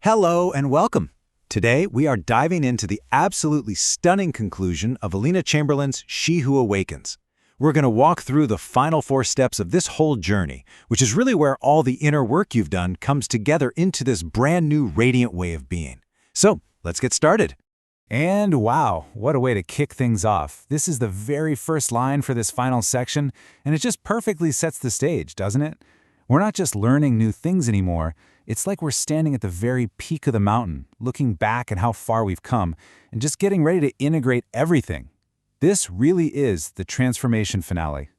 Hello and welcome. Today, we are diving into the absolutely stunning conclusion of Alina Chamberlain's She Who Awakens. We're going to walk through the final 4 steps of this whole journey, which is really where all the inner work you've done comes together into this brand new radiant way of being. So, let's get started. And wow, what a way to kick things off. This is the very first line for this final section, and it just perfectly sets the stage, doesn't it? We're not just learning new things anymore. It's like we're standing at the very peak of the mountain, looking back at how far we've come, and just getting ready to integrate everything. This really is the transformation finale.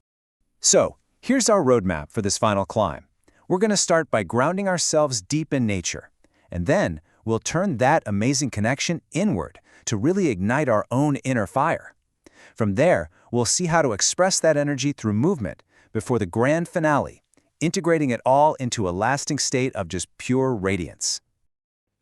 So, here's our roadmap for this final climb. We're going to start by grounding ourselves deep in nature, and then we'll turn that amazing connection inward to really ignite our own inner fire. From there, we'll see how to express that energy through movement before the grand finale, integrating it all into a lasting state of just pure radiance.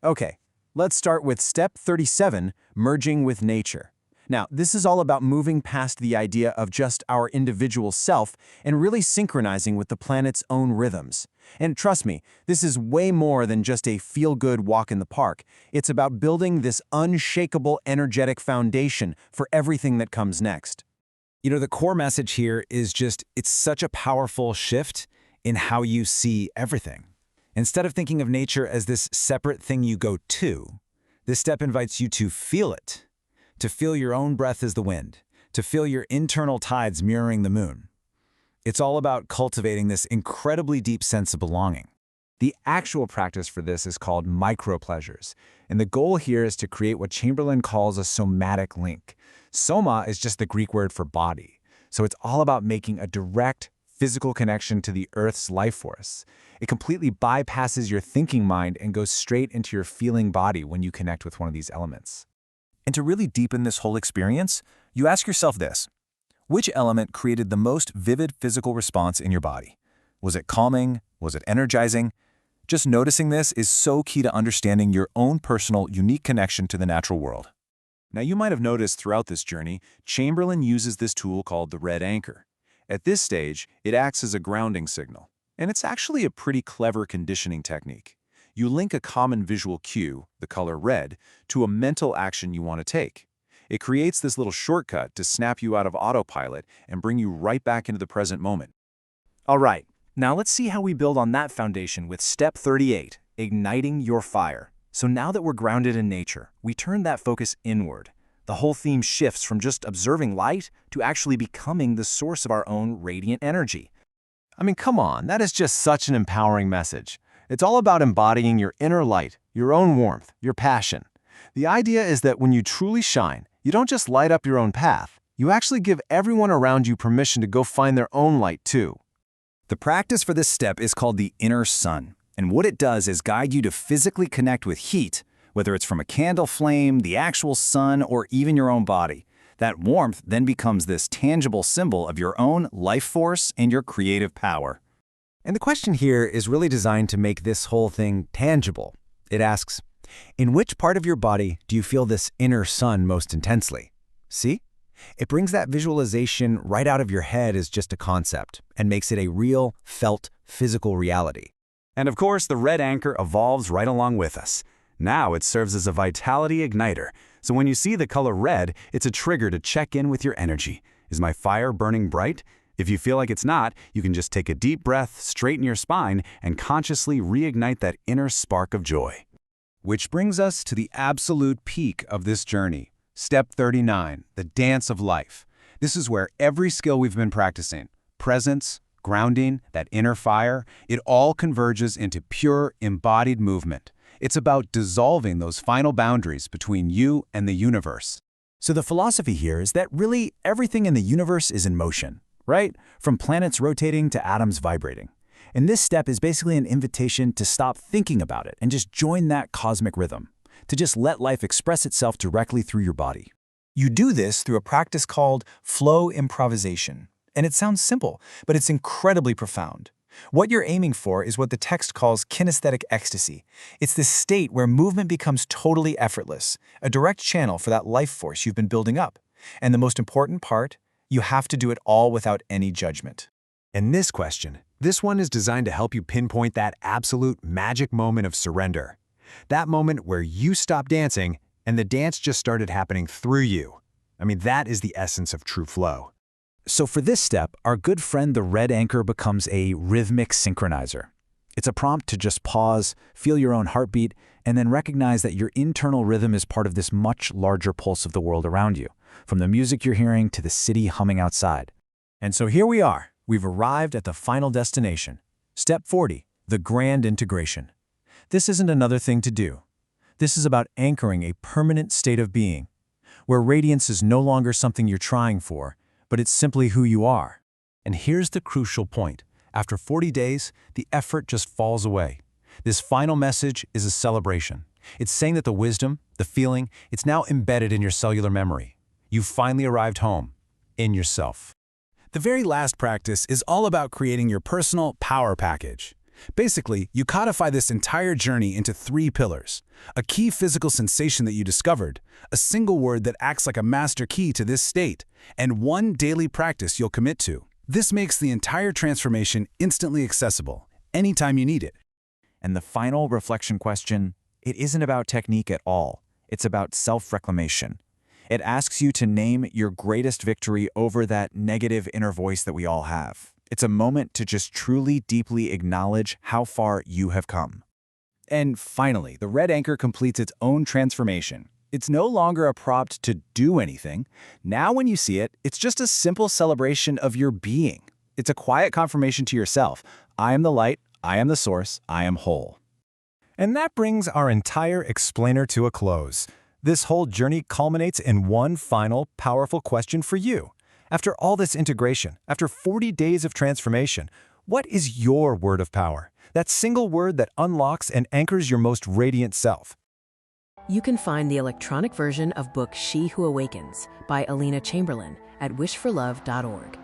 Okay, let's start with step 37, merging with nature. Now, this is all about moving past the idea of just our individual self and really synchronizing with the planet's own rhythms. And trust me, this is way more than just a feel-good walk in the park. It's about building this unshakable energetic foundation for everything that comes next. You know, the core message here is just, it's such a powerful shift in how you see everything. Instead of thinking of nature as this separate thing you go to, this step invites you to feel it, to feel your own breath as the wind, to feel your internal tides mirroring the moon. It's all about cultivating this incredibly deep sense of belonging. The actual practice for this is called micro-pleasures, and the goal here is to create what Chamberlain calls a somatic link. Soma is just the Greek word for body, so it's all about making a direct, physical connection to the Earth's life force. It completely bypasses your thinking mind and goes straight into your feeling body when you connect with one of these elements. And to really deepen this whole experience, you ask yourself this: which element created the most vivid physical response in your body? Was it calming? Was it energizing? Just noticing this is so key to understanding your own personal, unique connection to the natural world. Now, you might have noticed throughout this journey, Chamberlain uses this tool called the red anchor. At this stage, it acts as a grounding signal, and it's actually a pretty clever conditioning technique. You link a common visual cue, the color red, to a mental action you want to take. It creates this little shortcut to snap you out of autopilot and bring you right back into the present moment. All right, now let's see how we build on that foundation with step 38, igniting your fire. So now that we're grounded in nature, we turn that focus inward. The whole theme shifts from just observing light to actually becoming the source of our own radiant energy. I mean, come on, that is just such an empowering message. It's all about embodying your inner light, your own warmth, your passion. The idea is that when you truly shine, you don't just light up your own path, you actually give everyone around you permission to go find their own light too. The practice for this step is called the inner sun, and what it does is guide you to physically connect with heat, whether it's from a candle flame, the actual sun, or even your own body. That warmth then becomes this tangible symbol of your own life force and your creative power. And the question here is really designed to make this whole thing tangible. It asks, in which part of your body do you feel this inner sun most intensely? See? It brings that visualization right out of your head as just a concept and makes it a real, felt, physical reality. And of course, the red anchor evolves right along with us. Now it serves as a vitality igniter, so when you see the color red, it's a trigger to check in with your energy. Is my fire burning bright? If you feel like it's not, you can just take a deep breath, straighten your spine, and consciously reignite that inner spark of joy. Which brings us to the absolute peak of this journey. Step 39, the dance of life. This is where every skill we've been practicing, presence, grounding, that inner fire, it all converges into pure, embodied movement. It's about dissolving those final boundaries between you and the universe. So the philosophy here is that really everything in the universe is in motion, right? From planets rotating to atoms vibrating. And this step is basically an invitation to stop thinking about it and just join that cosmic rhythm, to just let life express itself directly through your body. You do this through a practice called flow improvisation. And it sounds simple, but it's incredibly profound. What you're aiming for is what the text calls kinesthetic ecstasy. It's this state where movement becomes totally effortless, a direct channel for that life force you've been building up. And the most important part, you have to do it all without any judgment. And this one is designed to help you pinpoint that absolute magic moment of surrender. That moment where you stop dancing and the dance just started happening through you. I mean, that is the essence of true flow. So for this step, our good friend the red anchor becomes a rhythmic synchronizer. It's a prompt to just pause, feel your own heartbeat, and then recognize that your internal rhythm is part of this much larger pulse of the world around you, from the music you're hearing to the city humming outside. And so here we are. We've arrived at the final destination. Step 40, the grand integration. This isn't another thing to do. This is about anchoring a permanent state of being, where radiance is no longer something you're trying for, but it's simply who you are. And here's the crucial point. After 40 days, the effort just falls away. This final message is a celebration. It's saying that the wisdom, the feeling, it's now embedded in your cellular memory. You've finally arrived home, in yourself. The very last practice is all about creating your personal power package. Basically, you codify this entire journey into 3 pillars: a key physical sensation that you discovered, a single word that acts like a master key to this state, and 1 daily practice you'll commit to. This makes the entire transformation instantly accessible, anytime you need it. And the final reflection question, it isn't about technique at all. It's about self-reclamation. It asks you to name your greatest victory over that negative inner voice that we all have. It's a moment to just truly, deeply acknowledge how far you have come. And finally, the red anchor completes its own transformation. It's no longer a prompt to do anything. Now when you see it, it's just a simple celebration of your being. It's a quiet confirmation to yourself. I am the light, I am the source, I am whole. And that brings our entire explainer to a close. This whole journey culminates in one final, powerful question for you. After all this integration, after 40 days of transformation, what is your word of power? That single word that unlocks and anchors your most radiant self. You can find the electronic version of book She Who Awakens by Alina Chamberlain at wishforlove.org.